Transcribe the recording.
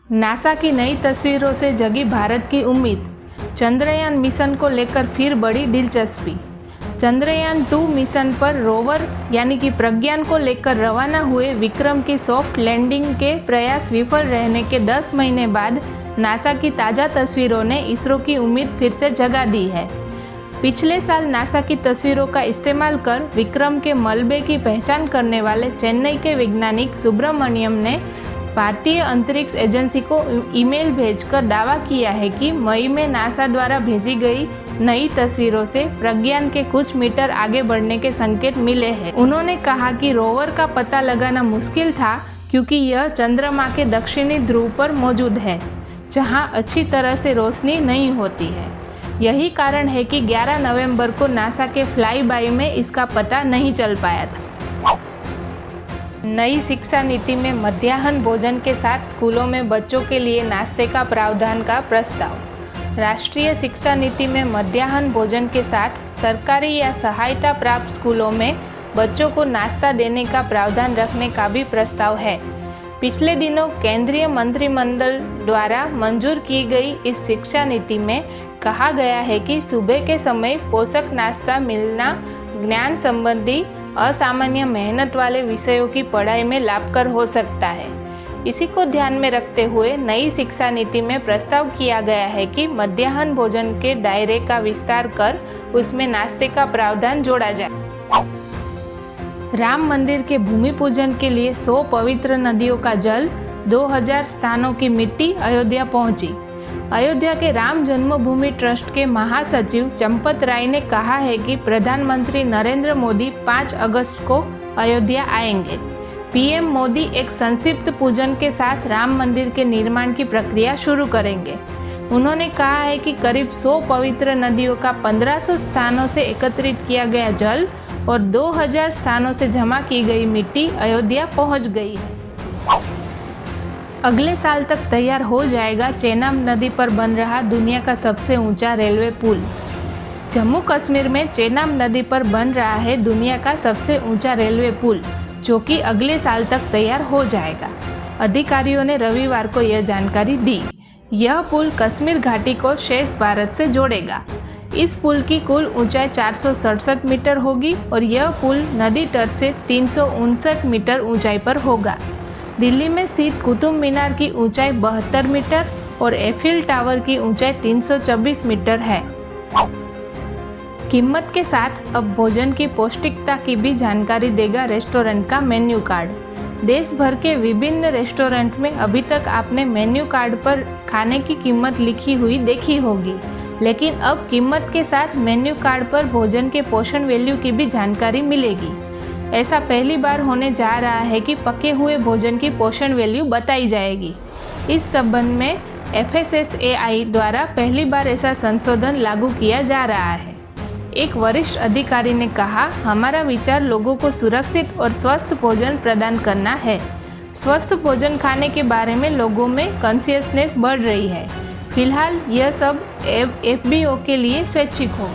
NASA की नई तस्वीरों से जगी भारत की उम्मीद। चंद्रयान मिशन को लेकर फिर बढ़ी दिलचस्पी। चंद्रयान 2 मिशन पर रोवर यानी कि प्रज्ञान को लेकर रवाना हुए विक्रम की सॉफ्ट लैंडिंग के प्रयास विफल रहने के 10 महीने बाद नासा की ताज़ा तस्वीरों ने इसरो की उम्मीद फिर से जगा दी है। पिछले साल नासा की तस्वीरों का इस्तेमाल कर विक्रम के मलबे की पहचान करने वाले चेन्नई के वैज्ञानिक सुब्रमण्यम ने भारतीय अंतरिक्ष एजेंसी को ईमेल भेजकर दावा किया है कि मई में नासा द्वारा भेजी गई नई तस्वीरों से प्रज्ञान के कुछ मीटर आगे बढ़ने के संकेत मिले हैं। उन्होंने कहा कि रोवर का पता लगाना मुश्किल था क्योंकि यह चंद्रमा के दक्षिणी ध्रुव पर मौजूद है, जहां अच्छी तरह से रोशनी नहीं होती है। यही कारण है कि 11 नवंबर को नासा के फ्लाई बाय में इसका पता नहीं चल पाया था। नई शिक्षा नीति में मध्याह्न भोजन के साथ स्कूलों में बच्चों के लिए नाश्ते का प्रावधान का प्रस्ताव। राष्ट्रीय शिक्षा नीति में मध्याह्न भोजन के साथ सरकारी या सहायता प्राप्त स्कूलों में बच्चों को नाश्ता देने का प्रावधान रखने का भी प्रस्ताव है। पिछले दिनों केंद्रीय मंत्रिमंडल द्वारा मंजूर की गई इस शिक्षा नीति में कहा गया है कि सुबह के समय पोषक नाश्ता मिलना ज्ञान संबंधी असामान्य मेहनत वाले विषयों की पढ़ाई में लाभकर हो सकता है। इसी को ध्यान में रखते हुए नई शिक्षा नीति में प्रस्ताव किया गया है कि मध्याह्न भोजन के दायरे का विस्तार कर उसमें नाश्ते का प्रावधान जोड़ा जाए। राम मंदिर के भूमि पूजन के लिए 100 पवित्र नदियों का जल, 2000 स्थानों की मिट्टी अयोध्या पहुंची। अयोध्या के राम जन्मभूमि ट्रस्ट के महासचिव चंपत राय ने कहा है कि प्रधानमंत्री नरेंद्र मोदी 5 अगस्त को अयोध्या आएंगे। पीएम मोदी एक संक्षिप्त पूजन के साथ राम मंदिर के निर्माण की प्रक्रिया शुरू करेंगे। उन्होंने कहा है कि करीब 100 पवित्र नदियों का 1500 स्थानों से एकत्रित किया गया जल और 2000 स्थानों से जमा की गई मिट्टी अयोध्या पहुंच गई है। अगले साल तक तैयार हो जाएगा चेनाब नदी पर बन रहा दुनिया का सबसे ऊंचा रेलवे पुल। जम्मू कश्मीर में चेनाब नदी पर बन रहा है दुनिया का सबसे ऊंचा रेलवे पुल, जो कि अगले साल तक तैयार हो जाएगा। अधिकारियों ने रविवार को यह जानकारी दी। यह पुल कश्मीर घाटी को शेष भारत से जोड़ेगा। इस पुल की कुल ऊंचाई 467 मीटर होगी और यह पुल नदी तट से 359 मीटर ऊंचाई पर होगा। दिल्ली में स्थित कुतुब मीनार की ऊंचाई 72 मीटर और एफिल टावर की ऊंचाई 324 मीटर है। कीमत के साथ अब भोजन की पौष्टिकता की भी जानकारी देगा रेस्टोरेंट का मेन्यू कार्ड। देश भर के विभिन्न रेस्टोरेंट में अभी तक आपने मेन्यू कार्ड पर खाने की कीमत लिखी हुई देखी होगी, लेकिन अब कीमत के साथ मेन्यू कार्ड पर भोजन के पोषण वैल्यू की भी जानकारी मिलेगी। ऐसा पहली बार होने जा रहा है कि पके हुए भोजन की पोषण वैल्यू बताई जाएगी। इस संबंध में FSSAI द्वारा पहली बार ऐसा संशोधन लागू किया जा रहा है। एक वरिष्ठ अधिकारी ने कहा, हमारा विचार लोगों को सुरक्षित और स्वस्थ भोजन प्रदान करना है। स्वस्थ भोजन खाने के बारे में लोगों में कॉन्शियसनेस बढ़ रही है। फिलहाल यह सब FBO के लिए स्वैच्छिक हो।